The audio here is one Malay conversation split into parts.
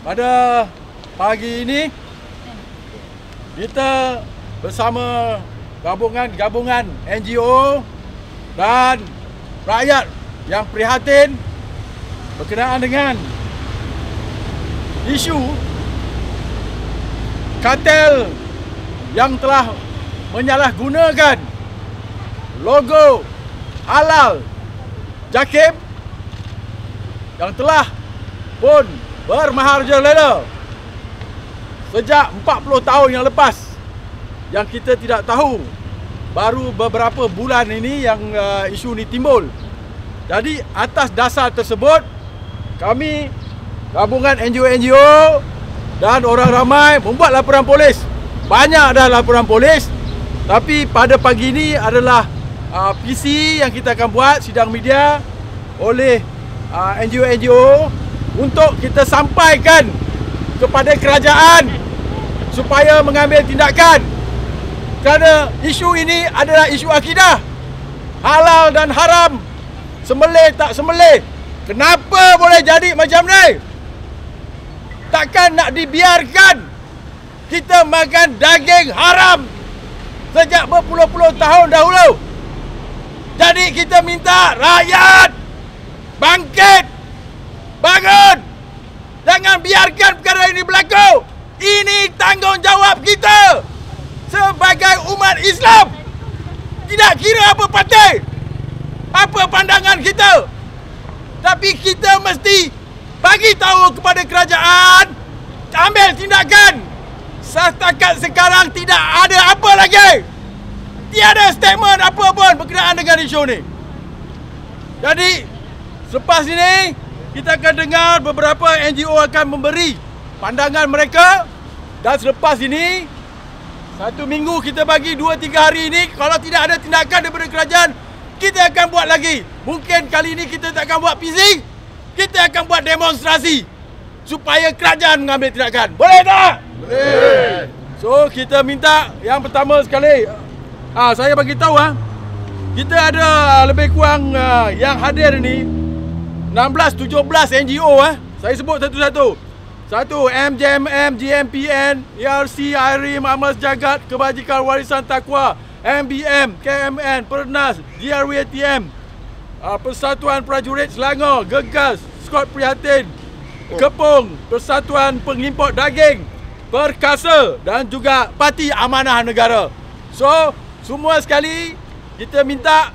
Pada pagi ini kita bersama gabungan NGO dan rakyat yang prihatin berkenaan dengan isu kartel yang telah menyalahgunakan logo halal JAKIM yang telah pun bermaharjalela sejak 40 tahun yang lepas, yang kita tidak tahu baru beberapa bulan ini yang isu ini timbul. Jadi atas dasar tersebut kami gabungan NGO dan orang ramai membuat laporan polis. Banyak dah laporan polis, tapi pada pagi ini adalah PC yang kita akan buat sidang media oleh NGO untuk kita sampaikan kepada kerajaan supaya mengambil tindakan, kerana isu ini adalah isu akidah, halal dan haram, sembelih tak sembelih. Kenapa boleh jadi macam ni? Takkan nak dibiarkan kita makan daging haram sejak berpuluh-puluh tahun dahulu. Jadi kita minta rakyat bangkit, bangun. Jangan biarkan perkara ini berlaku. Ini tanggungjawab kita sebagai umat Islam. Tidak kira apa parti, apa pandangan kita, tapi kita mesti bagi tahu kepada kerajaan, ambil tindakan. Setakat sekarang tidak ada apa lagi. Tiada statement apa pun berkenaan dengan isu ni. Jadi selepas ini kita akan dengar beberapa NGO akan memberi pandangan mereka, dan selepas ini 1 minggu kita bagi 2-3 hari ini, kalau tidak ada tindakan daripada kerajaan, kita akan buat lagi. Mungkin kali ini kita tak akan buat PC, kita akan buat demonstrasi supaya kerajaan mengambil tindakan. Boleh tak? Boleh. So kita minta yang pertama sekali, saya bagi tahu kita ada lebih kurang yang hadir ini 16-17 NGO. Saya sebut satu-satu. Satu, MJMM, GMPN, ERC, IRIM, Amal Jagat, Kebajikan Warisan Taqwa, MBM, KMN, Pernas, DRWATM, Persatuan Prajurit Selangor, Gegas, Skot Prihatin, Kepung, Persatuan Pengimport Daging, Perkasa dan juga Parti Amanah Negara. So, semua sekali kita minta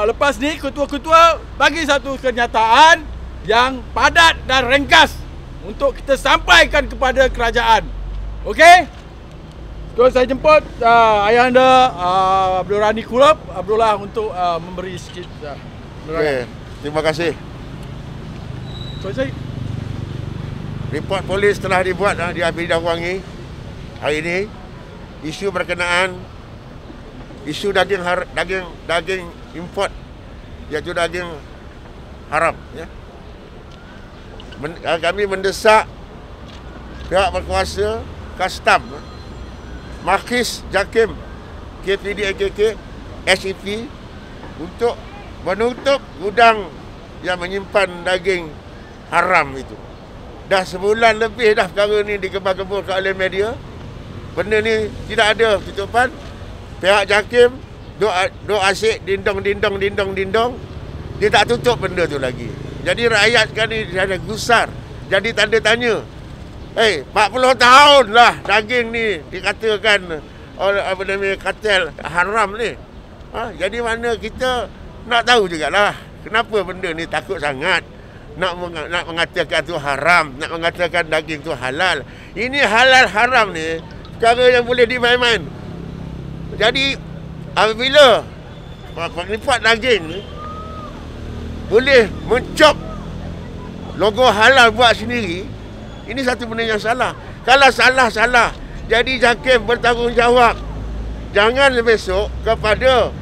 lepas ni ketua-ketua bagi satu kenyataan yang padat dan ringkas untuk kita sampaikan kepada kerajaan. Okey? So saya jemput ayahanda Abdul Rani Kulub Abdullah untuk memberi sikit Okey, terima kasih. So saya Report polis telah dibuat di Bidangwangi hari ini. Isu berkenaan isu daging import, iaitu daging haram, ya. Kami mendesak pihak berkuasa, Kastam, Makis, JAKIM, KPD, AKK, SEP untuk menutup gudang yang menyimpan daging haram itu. Dah sebulan lebih dah perkara ni dikebal-kebulkan oleh media. Benda ni tidak ada tutupan. Pihak JAKIM duk asyik dindong. Dia tak tutup benda tu lagi. Jadi rakyat sekarang ni ada gusar. Jadi tanda tanya. 40 tahun lah daging ni dikatakan oleh apa namanya kartel haram ni. Jadi mana kita nak tahu jugalah kenapa benda ni takut sangat nak mengatakan tu haram, nak mengatakan daging tu halal. Ini halal haram ni perkara yang boleh dimain-main. Jadi apabila penipuan daging ni boleh mencop logo halal buat sendiri, ini satu benda yang salah. Kalau salah. Jadi JAKIM bertanggungjawab. Jangan besok kepada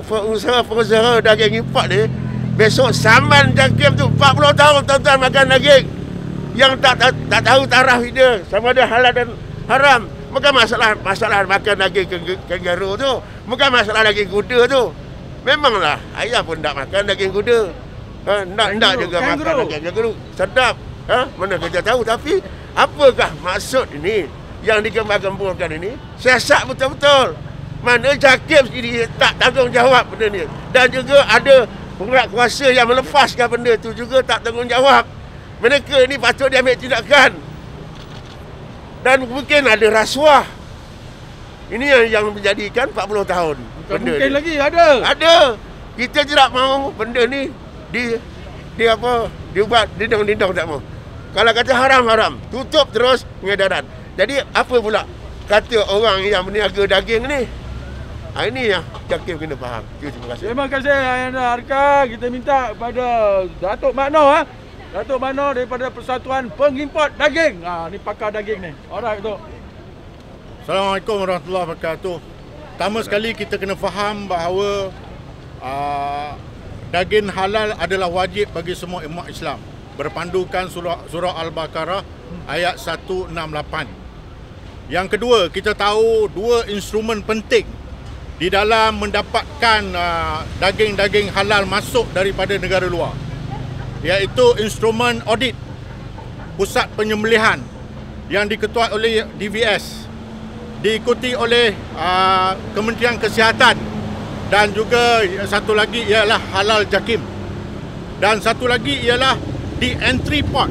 pengusaha daging import ni, besok saman JAKIM tu 40 tahun tuan-tuan makan daging yang tak tahu taraf dia sama ada halal dan haram. Bukan masalah makan daging kangaroo tu, bukan masalah daging kuda tu. Memanglah ayah pun tak makan daging kuda. Nak juga makan daging kangaroo. Sedap. Mana kita tahu. Tapi apakah maksud ini yang digembar-gemburkan ini? Siasat betul-betul. Mana JAKIM sendiri tak tanggungjawab benda ni. Dan juga ada penguat kuasa yang melepaskan benda tu juga tak tanggungjawab. Mereka ni patut diambil tindakan. Dan mungkin ada rasuah. Ini yang menjadikan 40 tahun. Benda Mungkin ni. lagi ada. Ada. Kita tidak mahu benda ni diubat dindang-dindang tak mahu. Kalau kata haram, tutup terus pengedaran. Jadi apa pula kata orang yang berniaga daging ni? Ini yang JAKIM kena faham. Terima kasih. Terima kasih Ayanda Arka. Kita minta kepada Datuk Makno Datuk Makno daripada Persatuan Pengimport Daging. Ni pakar daging ni. Alright, Datuk. Assalamualaikum warahmatullahi wabarakatuh. Pertama sekali kita kena faham bahawa daging halal adalah wajib bagi semua umat Islam. Berpandukan surah Al-Baqarah ayat 168. Yang kedua, kita tahu dua instrumen penting di dalam mendapatkan daging-daging halal masuk daripada negara luar, iaitu instrumen audit pusat penyembelihan yang diketuai oleh DVS, diikuti oleh Kementerian Kesihatan, dan juga satu lagi ialah halal JAKIM, dan satu lagi ialah di entry port.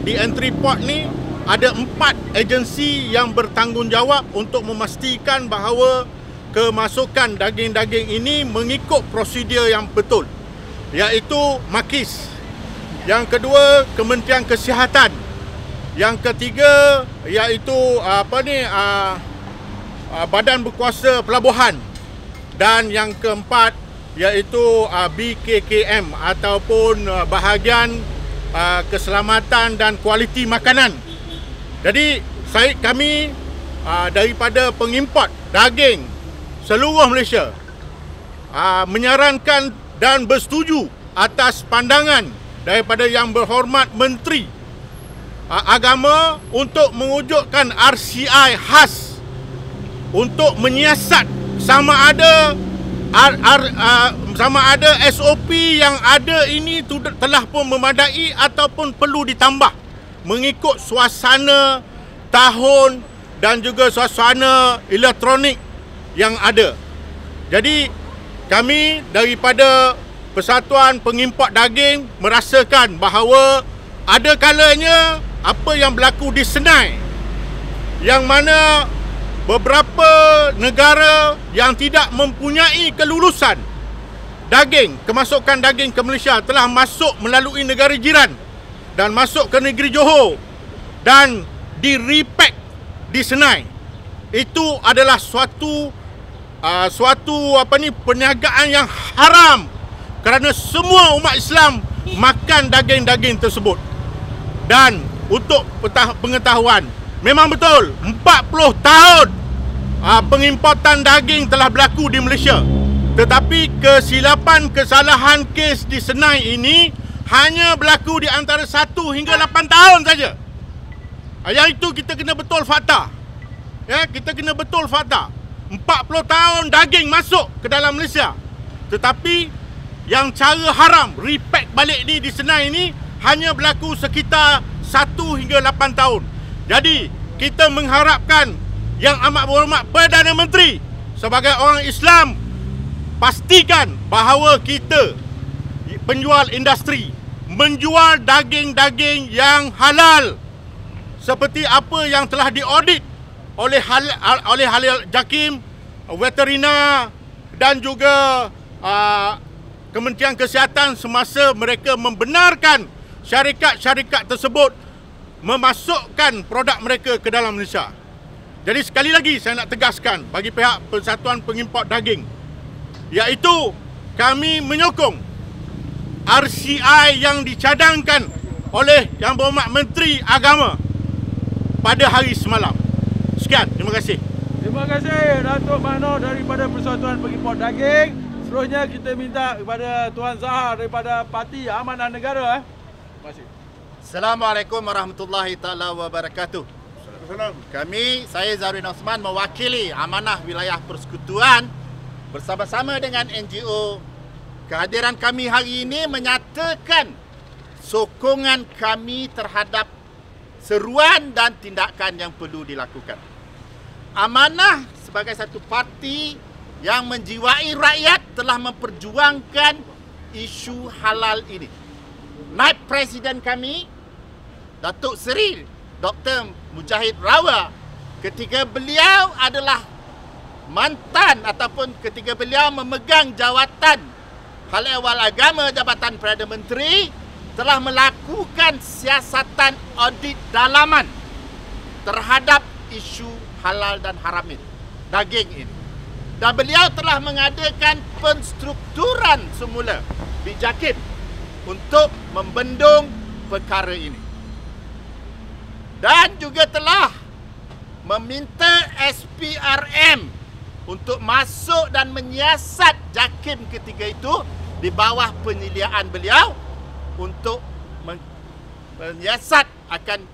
Di entry port ni ada 4 agensi yang bertanggungjawab untuk memastikan bahawa kemasukan daging-daging ini mengikut prosedur yang betul, iaitu MAKIS. Yang kedua, Kementerian Kesihatan. Yang ketiga iaitu Badan Berkuasa Pelabuhan. Dan yang keempat iaitu BKKM ataupun bahagian keselamatan dan kualiti makanan. Jadi kami daripada pengimport daging seluruh Malaysia menyarankan dan bersetuju atas pandangan daripada Yang Berhormat Menteri Agama untuk mewujudkan RCI khas untuk menyiasat sama ada SOP yang ada ini telah pun memadai ataupun perlu ditambah mengikut suasana tahun dan juga suasana elektronik yang ada. Jadi kami daripada Persatuan Pengimport Daging merasakan bahawa ada kalanya apa yang berlaku di Senai, yang mana beberapa negara yang tidak mempunyai kelulusan daging, kemasukan daging ke Malaysia telah masuk melalui negara jiran dan masuk ke negeri Johor dan di-repack di Senai. Itu adalah suatu perniagaan yang haram kerana semua umat Islam makan daging-daging tersebut. Dan untuk pengetahuan, memang betul 40 tahun pengimportan daging telah berlaku di Malaysia. Tetapi kesilapan kesalahan kes di Senai ini hanya berlaku di antara 1 hingga 8 tahun saja. Yang itu kita kena betul fakta. Ya, kita kena betul fakta. 40 tahun daging masuk ke dalam Malaysia. Tetapi yang cara haram repack balik ni di Senai ini hanya berlaku sekitar 1 hingga 8 tahun. Jadi kita mengharapkan Yang Amat Berhormat Perdana Menteri sebagai orang Islam pastikan bahawa kita penjual industri menjual daging-daging yang halal seperti apa yang telah diaudit oleh halal JAKIM, veterina dan juga Kementerian Kesihatan semasa mereka membenarkan syarikat-syarikat tersebut memasukkan produk mereka ke dalam Malaysia. Jadi sekali lagi saya nak tegaskan bagi pihak Persatuan Pengimport Daging, iaitu kami menyokong RCI yang dicadangkan oleh Yang Berhormat Menteri Agama pada hari semalam. Sekian, terima kasih. Terima kasih Datuk Makno daripada Persatuan Pengimport Daging. Seterusnya kita minta kepada Tuan Zahar daripada Parti Amanah Negara. Terima kasih. Assalamualaikum warahmatullahi taala wabarakatuh. Saya Zarin Osman mewakili Amanah Wilayah Persekutuan bersama-sama dengan NGO. Kehadiran kami hari ini menyatakan sokongan kami terhadap seruan dan tindakan yang perlu dilakukan. Amanah sebagai satu parti yang menjiwai rakyat telah memperjuangkan isu halal ini. Naib Presiden kami, Datuk Seri Dr. Mujahid Rawa, ketika beliau adalah mantan ataupun ketika beliau memegang jawatan Hal Ehwal Agama Jabatan Perdana Menteri, telah melakukan siasatan audit dalaman terhadap isu halal dan haram ini, daging ini. Dan beliau telah mengadakan penstrukturan semula di JAKIM untuk membendung perkara ini. Dan juga telah meminta SPRM untuk masuk dan menyiasat JAKIM ketika itu di bawah penyediaan beliau untuk menyiasat akan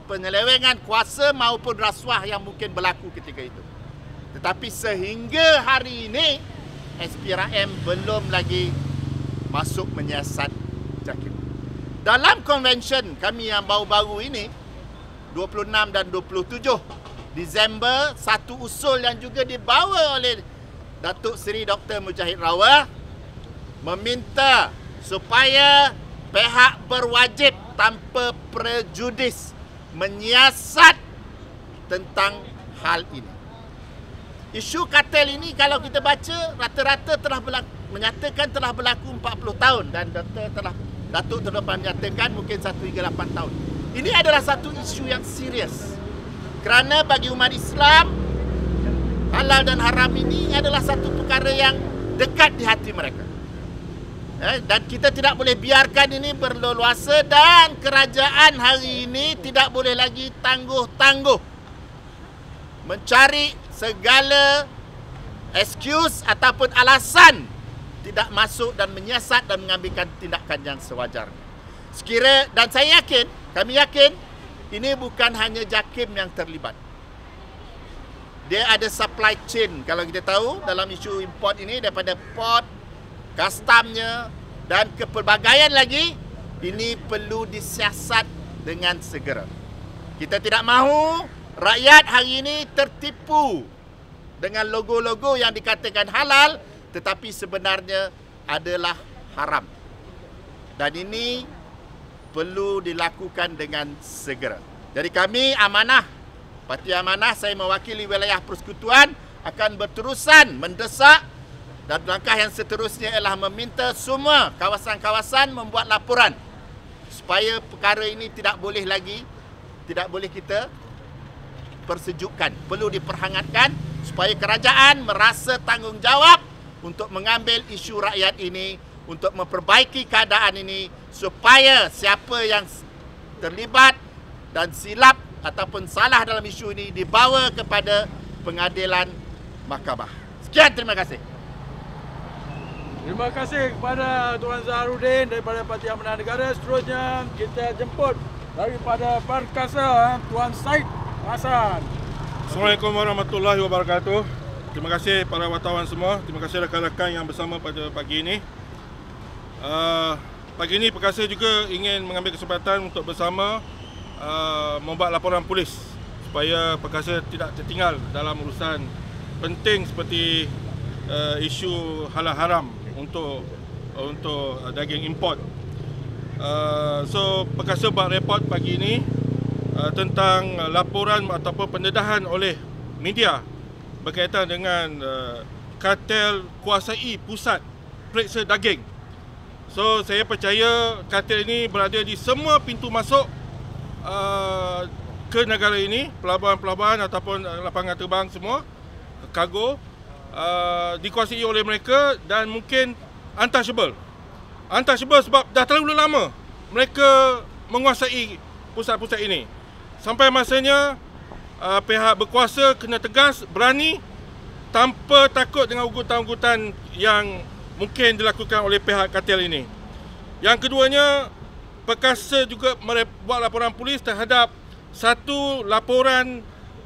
penyelewengan kuasa maupun rasuah yang mungkin berlaku ketika itu. Tetapi sehingga hari ini SPRM belum lagi masuk menyiasat JAKIM. Dalam konvensyen kami yang baru-baru ini 26 dan 27 Disember, satu usul yang juga dibawa oleh Datuk Seri Dr. Mujahid Rawa meminta supaya pihak berwajib tanpa prejudis menyiasat tentang hal ini. Isu kartel ini kalau kita baca rata-rata telah menyatakan telah berlaku 40 tahun dan Datuk telah menyatakan mungkin 1 hingga 8 tahun. Ini adalah satu isu yang serius. Kerana bagi umat Islam, halal dan haram ini adalah satu perkara yang dekat di hati mereka. Dan kita tidak boleh biarkan ini berleluasa, dan kerajaan hari ini tidak boleh lagi tangguh-tangguh mencari segala excuse ataupun alasan tidak masuk dan menyiasat dan mengambilkan tindakan yang sewajarnya. Sekira, dan saya yakin, kami yakin, ini bukan hanya JAKIM yang terlibat. Dia ada supply chain, kalau kita tahu dalam isu import ini, daripada port, customnya dan kepelbagaian lagi, ini perlu disiasat dengan segera. Kita tidak mahu rakyat hari ini tertipu dengan logo-logo yang dikatakan halal tetapi sebenarnya adalah haram. Dan ini perlu dilakukan dengan segera. Jadi kami Amanah, Parti Amanah, saya mewakili wilayah persekutuan, akan berterusan mendesak, dan langkah yang seterusnya ialah meminta semua kawasan-kawasan membuat laporan supaya perkara ini tidak boleh kita persejukkan. Perlu diperhangatkan supaya kerajaan merasa tanggungjawab untuk mengambil isu rakyat ini, untuk memperbaiki keadaan ini, supaya siapa yang terlibat dan silap ataupun salah dalam isu ini dibawa kepada pengadilan mahkamah. Sekian, terima kasih. Terima kasih kepada Tuan Zaharudin daripada Parti Amanah Negara. Seterusnya kita jemput daripada Perkasa Tuan Syed Hassan. Assalamualaikum warahmatullahi wabarakatuh. Terima kasih para wartawan semua. Terima kasih rakan-rakan yang bersama pada pagi ini. Pagi ini Perkasa juga ingin mengambil kesempatan untuk bersama membuat laporan polis supaya Perkasa tidak tertinggal dalam urusan penting seperti isu halal haram untuk daging import. So Perkasa buat report pagi ini tentang laporan ataupun pendedahan oleh media berkaitan dengan kartel kuasai pusat periksa daging. So saya percaya kartel ini berada di semua pintu masuk ke negara ini, pelabuhan-pelabuhan ataupun lapangan terbang semua, kargo dikuasai oleh mereka dan mungkin untouchable. Untouchable sebab dah terlalu lama mereka menguasai pusat-pusat ini. Sampai masanya pihak berkuasa kena tegas, berani, tanpa takut dengan ugutan-ugutan yang mungkin dilakukan oleh pihak kartel ini. Yang keduanya, Perkasa juga buat laporan polis terhadap satu laporan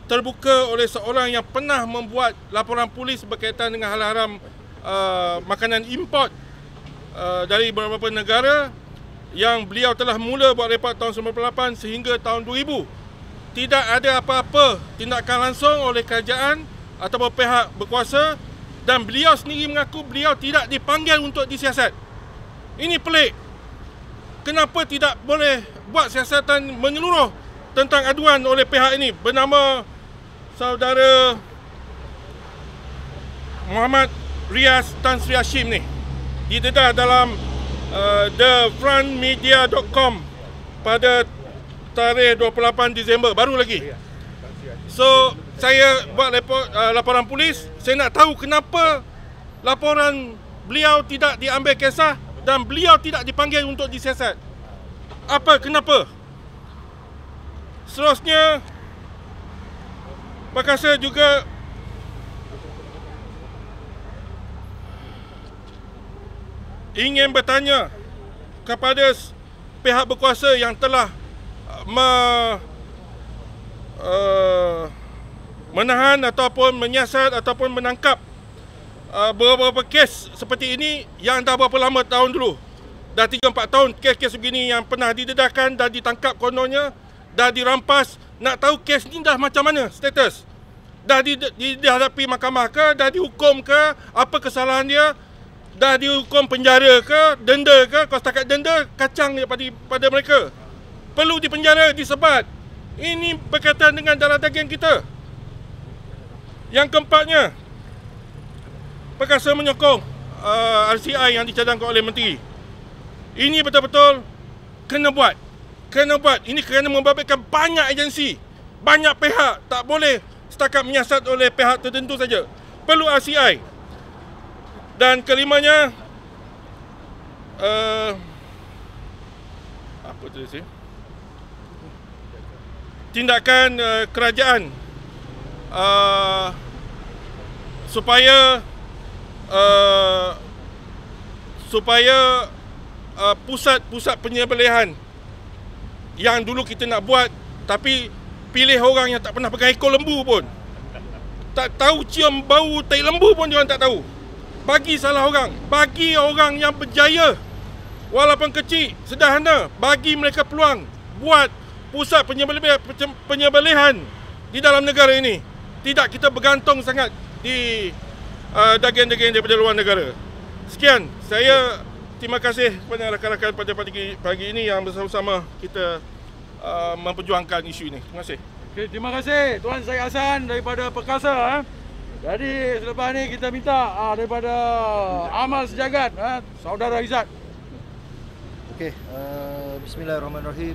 terbuka oleh seorang yang pernah membuat laporan polis berkaitan dengan hal haram makanan import dari beberapa negara yang beliau telah mula buat rekod tahun 98 sehingga tahun 2000. Tidak ada apa-apa tindakan langsung oleh kerajaan ataupun pihak berkuasa, dan beliau sendiri mengaku beliau tidak dipanggil untuk disiasat. Ini pelik. Kenapa tidak boleh buat siasatan menyeluruh tentang aduan oleh pihak ini bernama saudara Muhammad Riaz Tan Sri Hashim ni? Didedah dalam thefrontmedia.com pada tarikh 28 Disember, baru lagi. So, saya buat laporan polis. Saya nak tahu kenapa laporan beliau tidak diambil kisah dan beliau tidak dipanggil untuk disiasat. Kenapa? Seterusnya, Perkasa juga ingin bertanya kepada pihak berkuasa yang telah menahan ataupun menyiasat ataupun menangkap beberapa kes seperti ini yang dah berapa lama tahun dulu. Dah 3-4 tahun kes-kes begini yang pernah didedahkan dan ditangkap kononnya, dah dirampas. Nak tahu kes ni dah macam mana status? Dah dihadapi mahkamah ke? Dah dihukum ke? Apa kesalahan dia? Dah dihukum penjara ke? Denda ke? Kalau setakat denda, kacang pada mereka. Perlu dipenjara, disebat. Ini berkaitan dengan darah daging kita. Yang keempatnya, Perkasa menyokong RCI yang dicadangkan oleh Menteri. Ini betul-betul kena buat. Ini kerana membabitkan banyak agensi, banyak pihak. Tak boleh setakat menyiasat oleh pihak tertentu saja. Perlu RCI. Dan kelimanya, apa tu sih? Tindakan kerajaan supaya pusat-pusat penyembelihan yang dulu kita nak buat, tapi pilih orang yang tak pernah pegang ekor lembu pun, tak tahu cium bau tai lembu pun diorang tak tahu. Bagi salah orang, bagi orang yang berjaya walaupun kecil, sederhana, bagi mereka peluang buat pusat penyembelihan di dalam negara ini. Tidak kita bergantung sangat di daging-daging daripada luar negara. Sekian, saya terima kasih kepada rakan-rakan pada pagi ini yang bersama-sama kita memperjuangkan isu ini. Terima kasih. Okay, terima kasih Tuan Syed Hassan daripada Perkasa. Jadi selepas ni kita minta daripada Amal Sejagat, Saudara Izzat. Okey, bismillahirrahmanirrahim.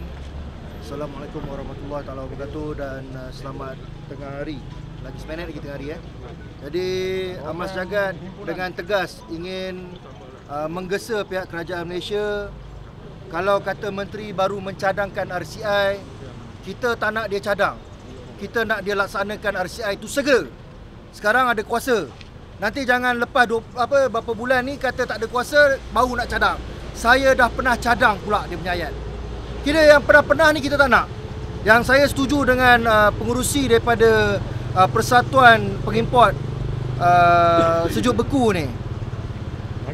Assalamualaikum warahmatullahi taala wabarakatuh dan selamat tengah hari. Lagi seminit lagi tengah hari Jadi Amal Sejagat dengan tegas ingin menggesa pihak kerajaan Malaysia. Kalau kata menteri baru mencadangkan RCI, kita tak nak dia cadang. Kita nak dia laksanakan RCI itu segera. Sekarang ada kuasa. Nanti jangan lepas berapa bulan ni kata tak ada kuasa baru nak cadang. Saya dah pernah cadang pula dia punya ayat. Kira yang pernah-pernah ni kita tak nak. Yang saya setuju dengan pengurusi daripada Persatuan Pengimport sejuk beku ni.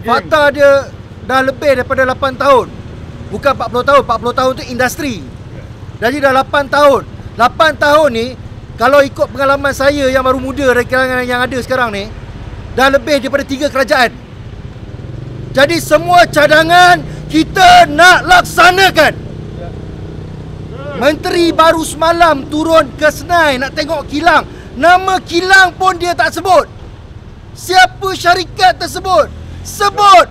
Fakta dia dah lebih daripada 8 tahun. Bukan 40 tahun. 40 tahun tu industri. Jadi dah 8 tahun. 8 tahun ni, kalau ikut pengalaman saya yang baru muda dari kalangan yang ada sekarang ni, dah lebih daripada 3 kerajaan. Jadi semua cadangan kita nak laksanakan. Menteri baru semalam turun ke Senai nak tengok kilang. Nama kilang pun dia tak sebut. Siapa syarikat tersebut? Sebut.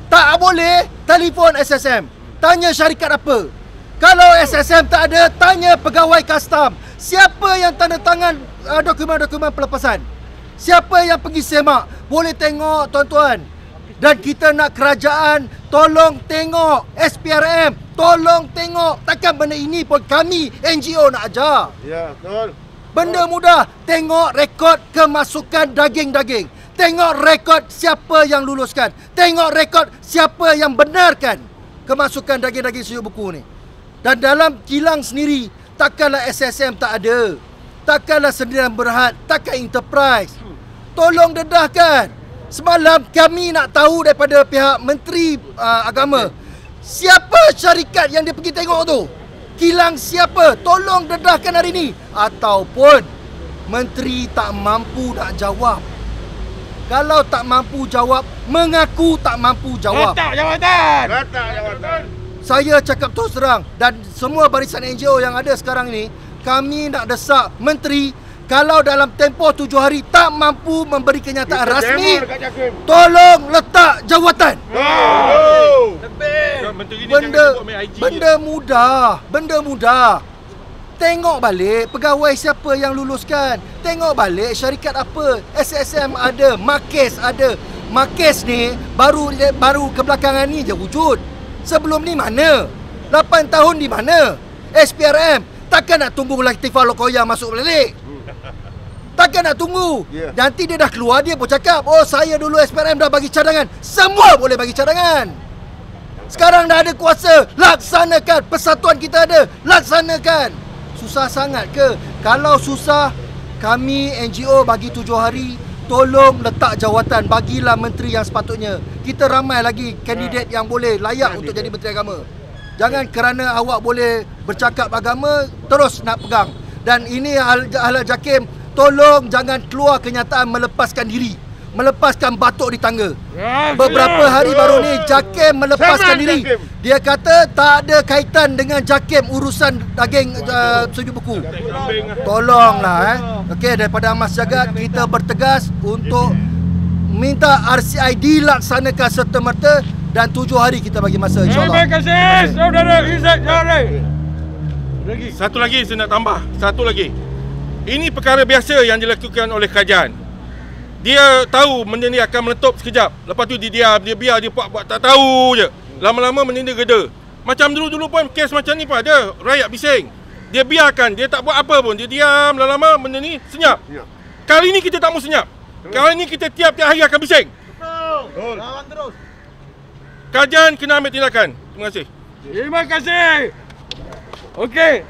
Tak boleh telefon SSM. Tanya syarikat apa. Kalau SSM tak ada, tanya pegawai custom. Siapa yang tanda tangan dokumen-dokumen pelepasan? Siapa yang pergi semak? Boleh tengok tuan-tuan. Dan kita nak kerajaan tolong tengok SPRM. Tolong tengok. Takkan benda ini pun kami NGO nak ajar. Ya, betul. Benda mudah. Tengok rekod kemasukan daging-daging. Tengok rekod siapa yang luluskan. Tengok rekod siapa yang benarkan kemasukan daging-daging sejuk beku ni. Dan dalam kilang sendiri, takkanlah SSM tak ada. Takkanlah Sdn Bhd, takkan Enterprise. Tolong dedahkan. Semalam kami nak tahu daripada pihak Menteri Agama, siapa syarikat yang dia pergi tengok tu? Kilang siapa? Tolong dedahkan hari ni. Ataupun Menteri tak mampu nak jawab. Kalau tak mampu jawab, mengaku tak mampu jawab. Letak jawatan. Saya cakap terus terang, dan semua barisan NGO yang ada sekarang ni, kami nak desak Menteri, kalau dalam tempoh 7 hari tak mampu memberi kenyataan rasmi, tolong letak jawatan. Benda mudah. Tengok balik pegawai siapa yang luluskan. Tengok balik syarikat apa. SSM ada, Makis ada. Makis ni baru kebelakangan ni je wujud. Sebelum ni mana? 8 tahun di mana? SPRM takkan nak tunggu Latifah Lokoya masuk balik. Takkan nak tunggu. Nanti dia dah keluar, dia pun cakap, oh saya dulu SPRM dah bagi cadangan. Semua boleh bagi cadangan. Sekarang dah ada kuasa, laksanakan. Persatuan kita ada, laksanakan. Susah sangat ke? Kalau susah, kami NGO bagi 7 hari, tolong letak jawatan, bagilah menteri yang sepatutnya. Kita ramai lagi kandidat yang boleh layak untuk jadi Menteri Agama. Jangan kerana awak boleh bercakap agama, terus nak pegang. Dan ini Ahlak JAKIM, tolong jangan keluar kenyataan melepaskan diri, melepaskan batuk di tangga. Beberapa hari baru ni JAKIM melepaskan diri. Dia kata tak ada kaitan dengan JAKIM urusan daging sujud buku. Tolonglah Okey, daripada Amas Jagat kita bertegas untuk minta RCI dilaksanakan serta-merta dan 7 hari kita bagi masa, insya-Allah. Terima kasih saudara Izzat Jari. Satu lagi saya nak tambah. Satu lagi. Ini perkara biasa yang dilakukan oleh kerajaan. Dia tahu benda ni akan meletup sekejap. Lepas tu dia diam, dia biar, dia buat tak tahu je. Lama-lama benda ni geda. Macam dulu-dulu pun kes macam ni pun ada. Rakyat bising. Dia biarkan, dia tak buat apa pun. Dia diam, lama-lama benda ni senyap. Kali ni kita tak mau senyap. Kali ni kita tiap-tiap hari akan bising. Betul. Lawan terus. Kerajaan kena ambil tindakan. Terima kasih. Terima kasih. Okey.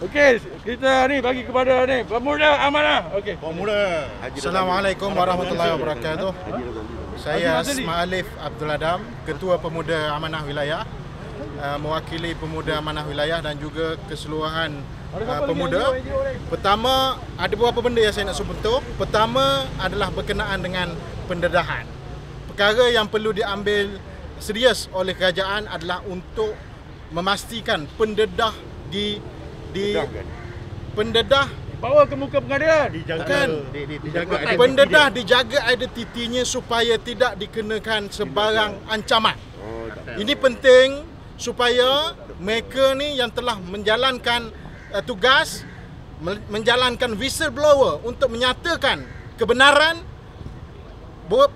Okey, kita ni bagi kepada ni Pemuda Amanah. Okey. Pemuda. Assalamualaikum warahmatullahi wabarakatuh. Saya Asma Alif Abdul Adam, Ketua Pemuda Amanah Wilayah, mewakili Pemuda Amanah Wilayah dan juga keseluruhan pemuda. Pertama, ada beberapa benda yang saya nak sentuh. Pertama adalah berkenaan dengan pendedahan. Perkara yang perlu diambil serius oleh kerajaan adalah untuk memastikan pendedah pendedah bawa ke muka pengadilan. Pendedah dijaga identitinya supaya tidak dikenakan sebarang ancaman. Ini penting supaya mereka ni yang telah menjalankan tugas, menjalankan whistleblower untuk menyatakan kebenaran,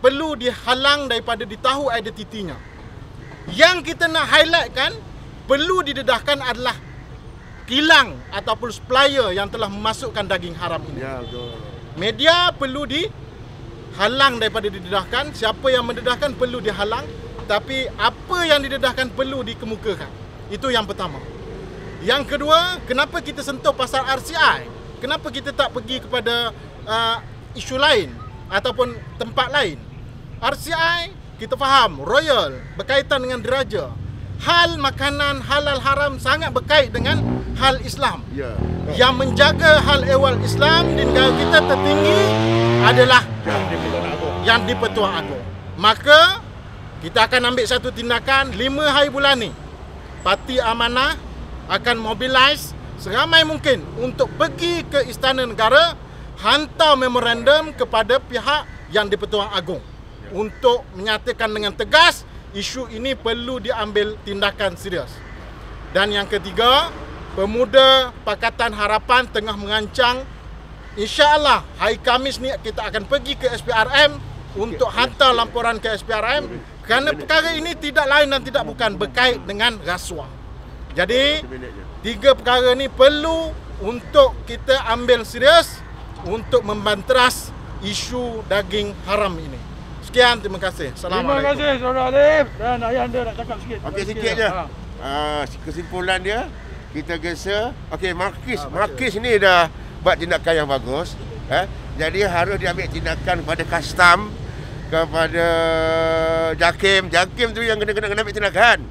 perlu dihalang daripada ditahu identitinya. Yang kita nak highlightkan, perlu didedahkan adalah kilang ataupun supplier yang telah memasukkan daging haram ini. Media perlu dihalang daripada didedahkan. Siapa yang mendedahkan perlu dihalang. Tapi apa yang didedahkan perlu dikemukakan. Itu yang pertama. Yang kedua, kenapa kita sentuh pasal RCI? Kenapa kita tak pergi kepada isu lain ataupun tempat lain? RCI, kita faham, royal, berkaitan dengan diraja. Hal makanan halal haram sangat berkait dengan hal Islam. Yang menjaga hal ehwal Islam di negara kita tertinggi adalah yang di-Pertuan Agong. Maka kita akan ambil satu tindakan 5 hari bulan ni. Parti Amanah akan mobilize seramai mungkin untuk pergi ke Istana Negara, hantar memorandum kepada pihak yang di-Pertuan Agong untuk menyatakan dengan tegas isu ini perlu diambil tindakan serius. Dan yang ketiga, Pemuda Pakatan Harapan tengah merancang, insya-Allah hari Khamis ni kita akan pergi ke SPRM untuk hantar laporan ke SPRM kerana perkara ini tidak lain dan tidak bukan berkait dengan rasuah. Jadi 3 perkara ni perlu untuk kita ambil serius untuk membanteras isu daging haram ini. Sekian, terima kasih. Assalamualaikum. Terima kasih Saudara Alif dan ayah anda nak cakap sikit. Okey, sikit je. Kesimpulan dia, kita gesa. Okey, Makis ni dah buat tindakan yang bagus. Jadi harus diambil tindakan kepada custom kepada JAKIM. JAKIM tu yang kena ambil tindakan.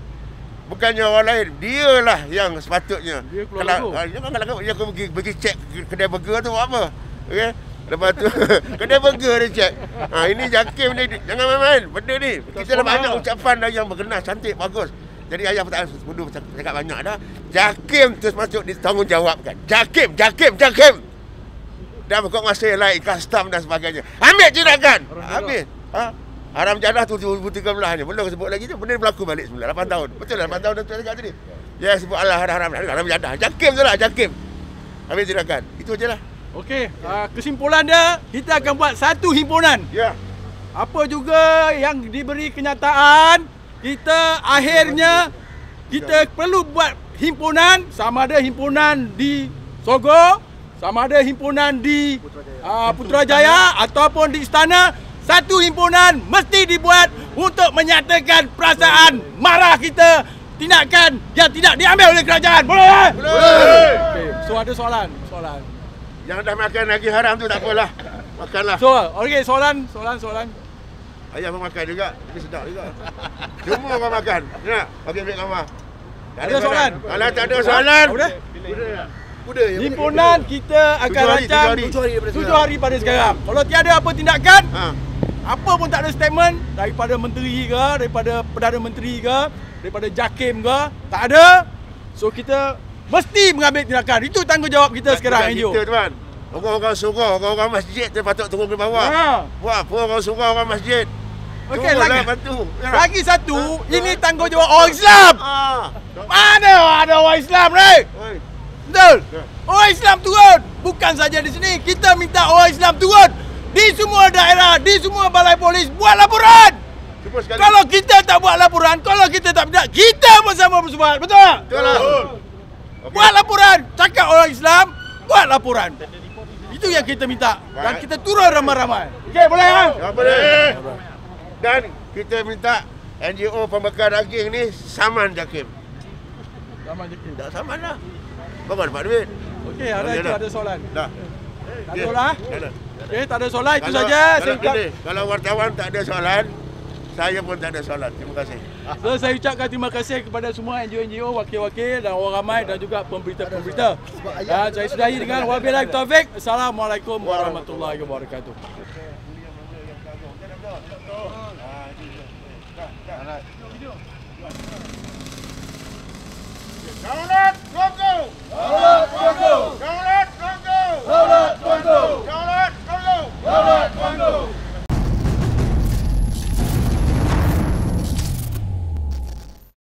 Bukannya orang lain. Dialah yang sepatutnya. Dia keluar lagu. Dia pergi cek kedai burger tu buat apa. Okey. Lepas tu kedai burger dia cek. Ini JAKIM ni jangan main-main. Benda ni kita dah banyak ucapan dah yang berkenas, cantik, bagus. Jadi ayah tak bodoh cakap banyak dah. JAKIM tu masuk ditanggungjawabkan. JAKIM. Dan berkok masa yang lain, custom dan sebagainya. Ambil tindakan. Habis. Haram jadah tu 2013 ni. Belum sebut lagi tu. Benda ni berlaku balik semula. 8 tahun. Betul lah 8 tahun tu cakap tadi. Ya sebut Allah haram jadah. JAKIM tu lah, JAKIM. Ambil tindakan. Itu je lah. Okey, kesimpulan dia, kita akan buat satu himpunan. Ya. Apa juga yang diberi kenyataan, kita akhirnya kita perlu buat himpunan, sama ada himpunan di Sogo, sama ada himpunan di Putrajaya ataupun di istana. Satu himpunan mesti dibuat untuk menyatakan perasaan marah kita, tindakan yang tidak diambil oleh kerajaan. Boleh? Boleh. Okey, so ada soalan. Yang dah makan lagi haram tu tak apalah. Makanlah. So, okey, soalan. Ayah pun makan juga. Ini sedap juga. Semua orang makan. Nak? Bagi ambil gambar. Tak Ada soalan? Kalau tak ada soalan. Udah. Himpunan kita akan rancang 7 hari pada sekarang. Kalau tiada apa tindakan, apa pun tak ada statement daripada menteri ke, daripada Perdana Menteri ke, daripada JAKIM ke, tak ada. So kita mesti mengambil tindakan. Itu tanggungjawab kita sekarang, NGO. Kita tuan. Orang-orang surau, orang-orang masjid tu patut turun ke bawah. Buat apa orang surau, orang masjid? Okey, lagi Ya. satu, ini tanggungjawab orang Islam. Mana ada orang Islam ni? Betul? Orang Islam turun. Bukan saja di sini. Kita minta orang Islam turun. Di semua daerah, di semua balai polis, buat laporan. Kalau kita tak buat laporan, kalau kita tak minta, kita bersama bersuara. Betul tak? Betul lah. Buat laporan. Cakap orang Islam, buat laporan. Itu yang kita minta. Dan kita turun ramai-ramai. Okey, boleh kan? Ya, boleh. Dan kita minta NGO pembekal daging ni saman JAKIM. Ramai je. Tak saman lah. Bapak dapat duit. Okey, ada soalan. Dah. Tak ada soalan? Tak ada. Okey, tak ada soalan. Itu Kalau- saja. Kalau wartawan tak ada soalan, saya pun tak ada soalan. Terima kasih. So, saya ucapkan terima kasih kepada semua NGO, wakil-wakil dan orang ramai dan juga pemberita-pemberita. Dan saya sudahi dengan wabillahi taufik. Assalamualaikum warahmatullahi wabarakatuh. Kaulat,